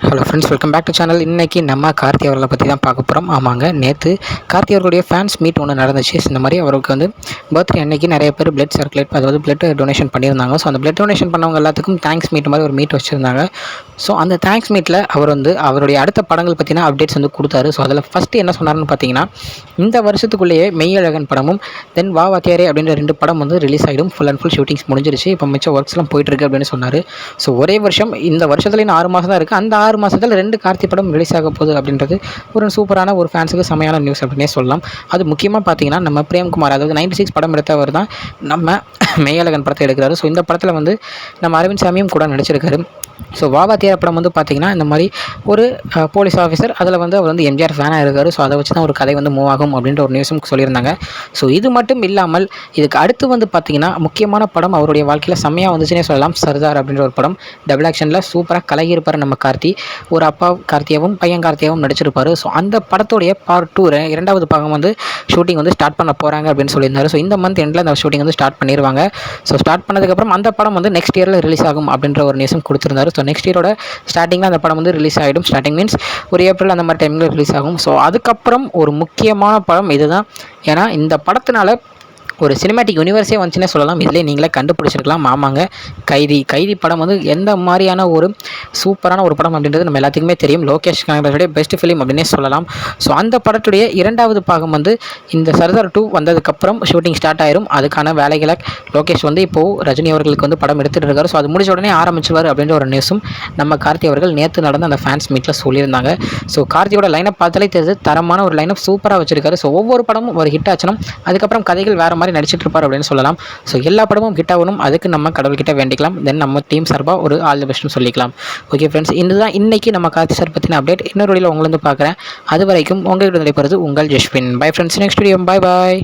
Hello friends, welcome back to channel. இன்றைக்கி நம்ம கார்த்தி அவர்களை பற்றி தான் பார்க்க போகிறோம். ஆமாங்க, நேற்று கார்த்தி அவர்களுடைய ஃபேன்ஸ் மீட் ஒன்று நடந்துச்சு. இந்த மாதிரி அவருக்கு வந்து பர்த்டே அன்னைக்கு நிறைய பேர் பிளட் சர்க்குலேட், அதாவது பிளட் டொனேஷன் பண்ணியிருந்தாங்க. ஸோ அந்த பிளட் டொனேஷன் பண்ணவங்க எல்லாத்துக்கும் தேங்க்ஸ் மீட் மாதிரி ஒரு மீட் வச்சுருந்தாங்க. ஸோ அந்த தேங்க்ஸ் மீட்டில் அவர் வந்து அவருடைய அடுத்த படங்கள் பற்றின அப்டேட்ஸ் வந்து கொடுத்தாரு. ஸோ அதில் ஃபஸ்ட்டு என்ன சொன்னார்னு பார்த்தீங்கன்னா, இந்த வருஷத்துக்குள்ளேயே மெய்யழகன் படமும் தென் வா வாத்தியாரே அப்படின்ற 2 படம் வந்து ரிலீஸ் ஆகிடும். ஃபுல் அண்ட் ஃபுல் ஷூட்டிங்ஸ் முடிஞ்சிருச்சு. இப்போ மிச்சம் ஒர்க்ஸ்லாம் போயிட்டுருக்கு அப்படின்னு சொன்னார். ஸோ ஒரே வருஷம், இந்த வருஷத்துல இன்னும் 6 மாதம் தான் இருக்குது. அந்த 6 மாதத்தில் 2 கார்த்தி படம் ரிலீஸ் ஆக போகுது அப்படின்றது ஒரு சூப்பரான ஒரு ஃபேன்ஸுக்கு செமையான நியூஸ் அப்படின்னே சொல்லலாம். அது முக்கியமாக பார்த்தீங்கன்னா, நம்ம பிரேம்குமார், அதாவது 96 படம் எடுத்தவர் தான் நம்ம மெய்யழகன் படத்தை எடுக்கிறாரு. ஸோ இந்த படத்தில் வந்து நம்ம அரவிந்த் சாமியும் கூட நடிச்சிருக்காரு. ஸோ வா வாத்தியார் படம் வந்து பார்த்திங்கன்னா, இந்த மாதிரி ஒரு போலீஸ் ஆஃபீஸர், அதில் வந்து அவர் வந்து எம்ஜிஆர் ஃபேனாக இருக்கார். ஸோ அதை வச்சு தான் ஒரு கதை வந்து மூவ் ஆகும் அப்படின்ற ஒரு நியூஸும் சொல்லியிருந்தாங்க. ஸோ இது மட்டும் இல்லாமல் இதுக்கு அடுத்து வந்து பார்த்திங்கன்னா, முக்கியமான படம் அவருடைய வாழ்க்கையில் செம்மையாக வந்துச்சுன்னே சொல்லலாம். சர்தார் அப்படின்ற ஒரு படம் டபுள் ஆக்ஷனில் சூப்பராக கலகியிருப்பார் நம்ம கார்த்தி. ஒரு அப்பா கார்த்தியாவும் பையன் கார்த்தியாவும் நடிச்சிருப்பார். ஸோ அந்த படத்துடைய பார்ட் 2 2வது பாகம் வந்து ஷூட்டிங் வந்து ஸ்டார்ட் பண்ண போகிறாங்க அப்படின்னு சொல்லியிருந்தாரு. ஸோ இந்த மந்த் எண்டில் அந்த ஷூட்டிங் வந்து ஸ்டார்ட் பண்ணிடுவாங்க. ஸோ ஸ்டார்ட் பண்ணதுக்கப்புறம் அந்த படம் வந்து நெக்ஸ்ட் இயரில் ரிலீஸ் ஆகும் அப்படின்ற ஒரு நியூஸும் கொடுத்துருந்தாரு. ஸோ நெக்ஸ்ட் இயரோட ஸ்டார்டிங்கில் அந்த படம் வந்து ரிலீஸ் ஆகிடும். ஸ்டார்டிங் மீன்ஸ் ஒரு ஏப்ரல் அந்த மாதிரி டைமில் ரிலீஸ் ஆகும். ஸோ அதுக்கப்புறம் ஒரு முக்கியமான படம் இதுதான். ஏன்னா இந்த படத்தினால ஒரு சினிமேட்டிக் யூனிவர்ஸே வந்துச்சுன்னே சொல்லலாம். இதிலே நீங்களே கண்டுபிடிச்சிருக்கலாம். ஆமாங்க, கைதி படம் வந்து எந்த மாதிரியான ஒரு சூப்பரான ஒரு படம் அப்படின்றது நம்ம எல்லாத்துக்குமே தெரியும். லோகேஷ் கனகராஜுடைய பெஸ்ட் ஃபிலிம் அப்படின்னே சொல்லலாம். ஸோ அந்த படத்துடைய 2வது பாகம் வந்து இந்த சர்தார் 2 வந்ததுக்கப்புறம் ஷூட்டிங் ஸ்டார்ட் ஆயிரும். அதுக்கான வேலைகளை லோகேஷ் வந்து இப்போது ரஜினி அவர்களுக்கு வந்து படம் எடுத்துகிட்டு இருக்காரு. ஸோ அது முடிச்ச உடனே ஆரம்பிச்சுவார் அப்படின்ற ஒரு நியூஸும் நம்ம கார்த்தி அவர்கள் நேற்று நடந்த அந்த ஃபேன்ஸ் மீட்டில் சொல்லியிருந்தாங்க. ஸோ கார்த்தியோட லைனப் பார்த்தாலே தெரியுது, தரமான ஒரு லைனப் சூப்பராக வச்சிருக்காரு. ஸோ ஒவ்வொரு படமும் ஒரு ஹிட் ஆச்சுன்னா அதுக்கப்புறம் கதைகள் வேறு மாதிரி நடிச்சிட்டு இருப்பார் அப்படின்னு சொல்லலாம். ஸோ எல்லா படமும் ஹிட் ஆகணும், அதுக்கு நம்ம கடவுள்கிட்ட வேண்டிக்கலாம். தென் நம்ம டீம் சார்பாக ஒரு ஆல் தி பெஸ்ட்னு சொல்லிக்கலாம். ஓகே ஃப்ரெண்ட்ஸ், இதுதான் இன்னைக்கு நம்ம கார்த்தி சார் பற்றின அப்டேட். இன்னொரு வீடியோவில் உங்களை வந்து பார்க்குறேன். அது வரைக்கும் உங்கள்கிட்ட நடைபெறுது உங்கள் Jaswin. Bye friends, next video. Bye bye.